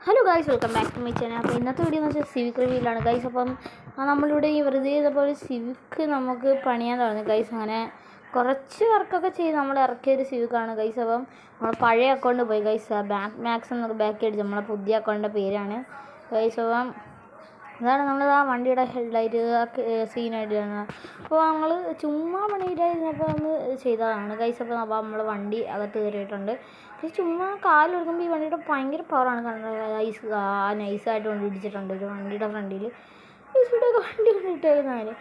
Hello guys, welcome back to my channel. അപ്പോൾ ഇന്നത്തെ video എന്ന് വെച്ചാൽ സിവിക് റിവ്യൂലാണ് ഗൈസ്. അപ്പം നമ്മളിവിടെ ഈ വെറുതെ ഇതേപോലെ സിവിക്ക് നമുക്ക് പണിയാൻ തുടങ്ങി ഗൈസ്. അങ്ങനെ കുറച്ച് വർക്കൊക്കെ ചെയ്ത് നമ്മൾ ഇറക്കിയൊരു സിവിക്കാണ് ഗൈസ്. അപ്പം നമ്മൾ പഴയ അക്കൗണ്ട് പോയി ഗൈസ്, ബാങ്ക് മാക്സ് എന്നൊക്കെ ബാക്കി അടിച്ച് നമ്മളെ പുതിയ അക്കൗണ്ടിൻ്റെ പേരാണ് ഗൈസ്. അപ്പം അതാണ് നമ്മൾ ആ വണ്ടിയുടെ ഹെഡ്ലൈറ്റ് സീനായിട്ട് വരുന്നത്. അപ്പോൾ ഞങ്ങൾ ചുമ്മാ പണിയിട്ടായിരുന്നപ്പോൾ നമ്മൾ ചെയ്തതാണ് ഗൈസ്. അപ്പോൾ നമ്മൾ വണ്ടി അകത്ത് കയറിയിട്ടുണ്ട്. ചുമ്മാ കാലെടുക്കുമ്പോൾ ഈ വണ്ടിയുടെ ഭയങ്കര പവറാണ് കണ്ടത്. നൈസായിട്ട് കൊണ്ട് ഇടിച്ചിട്ടുണ്ട് ഒരു വണ്ടിയുടെ ഫ്രണ്ടിൽ. ഈസിയുടെയൊക്കെ വണ്ടി കൊണ്ടിട്ടേക്കുന്നതിന്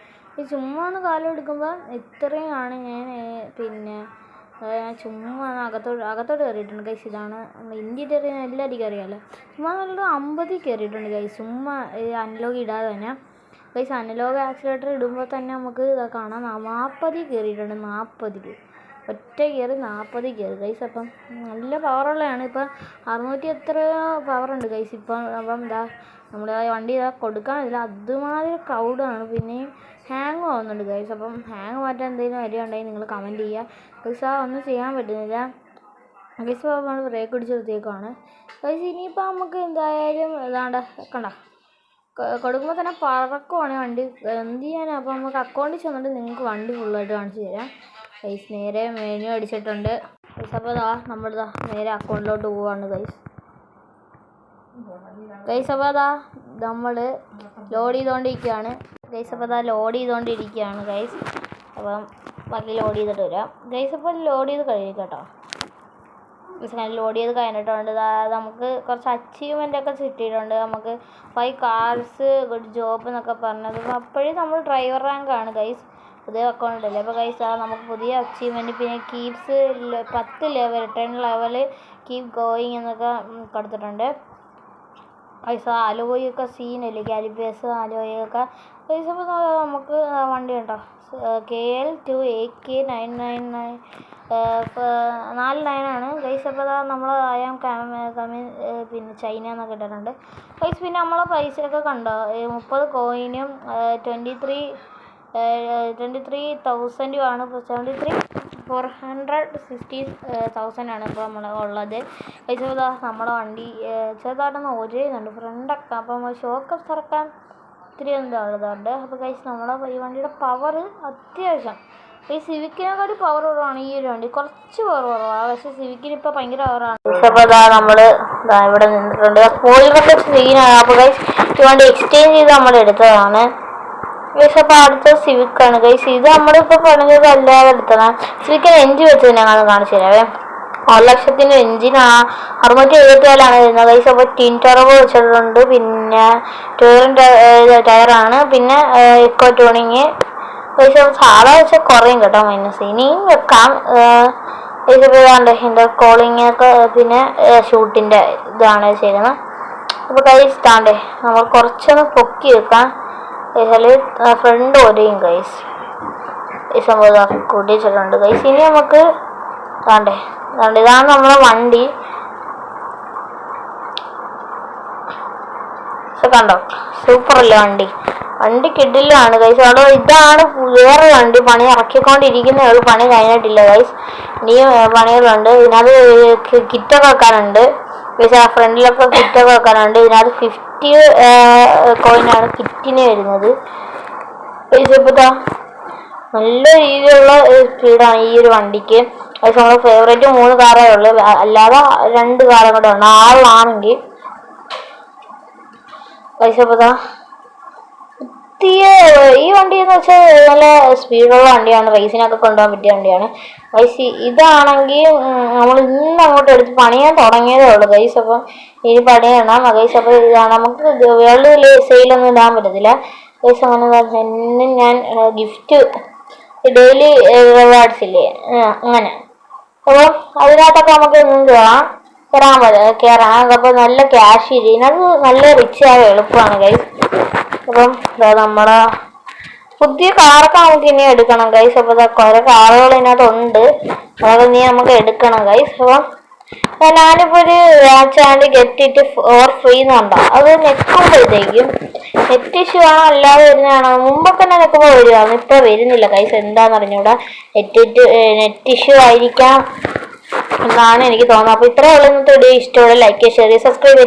ചുമ്മാ ഒന്ന് കാലെടുക്കുമ്പോൾ ഇത്രയാണ് ഞാൻ ചുമ്മാ അകത്തോട്ട് കയറിയിട്ടുണ്ട് ഗൈസ്. ഇതാണ് ഇന്ത്യയിൽ എല്ലാവർക്കും അറിയാമല്ലോ. ചുമ്മാ നല്ലൊരു 50 കയറിയിട്ടുണ്ട് ഗൈസ്. ചുമ്മാ അനലോഗ് ഇടാതെ തന്നെ ഗൈസ്. അനലോഗ് ആക്സിലേറ്റർ ഇടുമ്പോൾ തന്നെ നമുക്ക് കാണാം 40 കയറിയിട്ടുണ്ട്. 40 ഒറ്റ കയറി 40 കയറി ഗൈസ്. അപ്പം നല്ല പവറുള്ളതാണ്. ഇപ്പം 600 എത്രയോ പവറുണ്ട് ഗൈസ് ഇപ്പം. അപ്പം നമ്മുടെ വണ്ടി കൊടുക്കാനില്ല, അതുമാതിരി ക്രൗഡാണ്. പിന്നെയും ഹാങ് ആവുന്നുണ്ട് ഗൈസ്. അപ്പം ഹാങ് മാറ്റാൻ എന്തെങ്കിലും വരികയുണ്ടെങ്കിൽ നിങ്ങൾ കമൻറ്റ് ചെയ്യുക ഗൈസ്. ഒന്നും ചെയ്യാൻ പറ്റുന്നില്ല ഗൈസ്. അപ്പോൾ നമ്മൾ ബ്രേക്ക് പിടിച്ച് നിർത്തിയേക്കുവാണ് ഗൈസ്. ഇനിയിപ്പോൾ നമുക്ക് എന്തായാലും ഏതാണ്ട് കണ്ട കൊടുക്കുമ്പോൾ തന്നെ പറക്കുവാണ് വണ്ടി. എന്ത് ചെയ്യാനാണ്? അപ്പോൾ നമുക്ക് അക്കൗണ്ടിൽ ചെന്നിട്ട് നിങ്ങൾക്ക് വണ്ടി ഫുള്ളായിട്ട് കാണിച്ചു തരാം ഗൈസ്. നേരെ മെനു അടിച്ചിട്ടുണ്ട് ഗൈസ്. അപ്പോൾ നമ്മൾ നേരെ അക്കൗണ്ടിലോട്ട് പോവാണ് ഗൈസ്. അപ്പോൾ നമ്മൾ ലോഡ് ചെയ്തുകൊണ്ടിരിക്കുകയാണ് ഗൈസ്. അപ്പോൾ ലോഡ് ചെയ്തുകൊണ്ടിരിക്കുകയാണ് ഗൈസ്. അപ്പം ബാക്കി ലോഡ് ചെയ്തിട്ട് വരാം ഗൈസ്. അപ്പോൾ ലോഡ് ചെയ്ത് കഴിയും കേട്ടോ ഗൈസ്. ലോഡ് ചെയ്ത് കഴിഞ്ഞിട്ടുണ്ട്. നമുക്ക് കുറച്ച് അച്ചീവ്മെൻ്റൊക്കെ കിട്ടിയിട്ടുണ്ട്. നമുക്ക് 5 കാർസ് ഗുഡ് ജോബ് എന്നൊക്കെ പറഞ്ഞത്. അപ്പോഴും നമ്മൾ ഡ്രൈവർ റാങ്കാണ് ഗൈസ്. പുതിയ അക്കൗണ്ട് അല്ലേ. അപ്പോൾ ഗൈസ് നമുക്ക് പുതിയ അച്ചീവ്മെൻറ്റ് പിന്നെ keeps 10 level 10 level keep going എന്നൊക്കെ കൊടുത്തിട്ടുണ്ട് ഗൈസ്. അലോയൊക്കെ സീനല്ലേ, കാലിപ്പേഴ്സ് അലോയൊക്കെ ഗൈസ്. അപ്പോൾ നമുക്ക് വണ്ടി ഉണ്ടോ KL2 AK999 49 ഗൈസ്. അപ്പോൾ നമ്മൾ ആയാം പിന്നെ ചൈന എന്നൊക്കെ ഇട്ടിട്ടുണ്ട് ഗൈസ്. പിന്നെ നമ്മളെ പൈസയൊക്കെ കണ്ടോ, 30 കോയിനും 23,000 ആണ്. 460,000 ആണ് ഇപ്പോൾ നമ്മൾ ഉള്ളത് ഗൈസ്. അപ്പോൾ നമ്മളെ വണ്ടി ചെറുതായിട്ടൊന്ന് ഒരയുന്നുണ്ട് ഫ്രണ്ടൊക്കെ. അപ്പം ഷോക്കപ്പ് തുറക്കാൻ ഇത്തിരി ഉള്ളതുണ്ട്. അപ്പോൾ ഗൈസ് നമ്മളെ ഈ വണ്ടിയുടെ പവർ അത്യാവശ്യം ഈ സിവിക്കിനെക്കാട്ടി പവർ കുറവാണ് ഈ ഒരു വണ്ടി. കുറച്ച് പവർ കുറവാണ്, പക്ഷേ സിവിക്കിന് ഇപ്പോൾ ഭയങ്കര പവറാണ്. അപ്പോൾ നമ്മൾ ഇവിടെ നിന്നിട്ടുണ്ട്. സ്പോയിലറൊക്കെ സീനാണ്. അപ്പോൾ ഗൈസ് ഈ വണ്ടി എക്സ്ചേഞ്ച് ചെയ്ത് നമ്മൾ എടുത്തതാണ് ഗൈസ്. അപ്പോൾ അടുത്ത സിവിക്കാണ് ഗൈസ്. ഇത് നമ്മളിപ്പോൾ പറഞ്ഞത് അല്ലാതെ എടുത്തതാണ്. സിവിക്കിന് എഞ്ചിൻ വെച്ചത് ഞങ്ങൾ കാണിച്ചു തരാവേ. 1,00,000 എഞ്ചിൻ 674 വരുന്നത് ഗൈസ്. അപ്പോൾ ടിൻ ടർബോ വെച്ചിട്ടുണ്ട്. പിന്നെ ടയറാണ്. പിന്നെ എക്കോ ട്യൂണിങ് ഗൈസ്. സാധാ വെച്ചാൽ കുറയും കേട്ടോ, മൈനസ് ഇനിയും വെക്കാം ഗൈസ്. ഇപ്പോൾ ഇതാണ്ട് കോളിങ്ങൊക്കെ പിന്നെ ഷൂട്ടിൻ്റെ ഇതാണ് ചെയ്യുന്നത്. അപ്പോൾ ഗൈസ് താണ്ടേ നമ്മൾ കുറച്ചൊന്ന് പൊക്കി വെക്കാം ഗൈസ്. Front ഒരയും guys. ഈ സംഭവം കൂട്ടി വെച്ചിട്ടുണ്ട് ഗൈസ്. ഇനി നമുക്ക് ഇതാണ് നമ്മളെ വണ്ടി കണ്ടോ, സൂപ്പറല്ലേ വണ്ടി. വണ്ടി കിഡിലാണ് ഗൈസ്. അവിടെ ഇതാണ് വേറെ വണ്ടി പണി ഇറക്കിക്കൊണ്ടിരിക്കുന്ന ഒരു പണി കഴിഞ്ഞിട്ടില്ല ഗൈസ്. ഇനിയും പണികളുണ്ട്. ഇതിനകത്ത് കിറ്റൊക്കെ വെക്കാനുണ്ട് ഗൈസ്. ആ ഫ്രണ്ടിലൊക്കെ കിറ്റൊക്കെ വെക്കാനുണ്ട്. ഇതിനകത്ത് 50 കോയിനാണ് കിറ്റിന് വരുന്നത് ഗൈസ്. ഇപ്പോൾ നല്ല രീതിയിലുള്ള സ്പീഡാണ് ഈ ഒരു വണ്ടിക്ക് ഗൈസ്. നമ്മുടെ ഫേവറേറ്റ് 3 കാറേ ഉള്ളൂ, അല്ലാതെ 2 കാറും കൂടെ ഉണ്ട് ആളാണെങ്കിൽ ഗൈസ്. അപ്പോൾ ഈ വണ്ടി എന്ന് വെച്ചാൽ നല്ല സ്പീഡുള്ള വണ്ടിയാണ്, റേസിനൊക്കെ കൊണ്ടുപോകാൻ പറ്റിയ വണ്ടിയാണ് ഗൈസ്. ഇതാണെങ്കിൽ നമ്മൾ ഇന്ന് അങ്ങോട്ട് എടുത്ത് പണിയാൻ തുടങ്ങിയതേ ഉള്ളൂ ഗൈസ്. അപ്പം ഇനി പണിയണം ഗൈസ്. അപ്പോൾ നമുക്ക് വേൾഡ് സെയിലൊന്നും ഇടാൻ പറ്റത്തില്ല ഗൈസ്. അങ്ങനെ ഞാൻ ഗിഫ്റ്റ് ഡെയിലി റിവാർഡ്സ് ഇല്ലേ അങ്ങനെ, അപ്പോൾ അതിനകത്തൊക്കെ നമുക്ക് ഒന്നും കയറാം. അപ്പോൾ നല്ല ക്യാഷ് ഇതിനകത്ത് നല്ല റിച്ച് ആകാൻ എളുപ്പമാണ് ഗൈസ്. അപ്പം നമ്മളെ പുതിയ കാറൊക്കെ നമുക്ക് ഇനി എടുക്കണം ഗൈസ്. അപ്പോൾ കുറേ കാറുകൾ ഇതിനകത്തുണ്ട്, അതൊക്കെ ഇനി നമുക്ക് എടുക്കണം ഗൈസ്. അപ്പം ഞാനിപ്പോൾ ഒരു channel get it for free എന്നുണ്ടോ, അത് നെക്കുമ്പോഴത്തേക്കും നെറ്റ് ഇഷ്യൂ ആണോ അല്ലാതെ വരുന്നതാണോ, മുമ്പൊക്കെ തന്നെ നെക്കുമ്പോൾ വരുവാണ്, ഇപ്പോൾ വരുന്നില്ല ഗൈസ്. എന്താണെന്ന് അറിഞ്ഞൂടാ, നെറ്റ് ഇഷ്യൂ ആയിരിക്കാം എന്നാണ് എനിക്ക് തോന്നുന്നത്. അപ്പോൾ ഇത്രയേ ഉള്ളൂ ഇന്നത്തെ വീഡിയോ. ഇഷ്ടമുള്ള ലൈക്ക്, ഷെയർ, സബ്സ്ക്രൈബ് ചെയ്തിട്ട്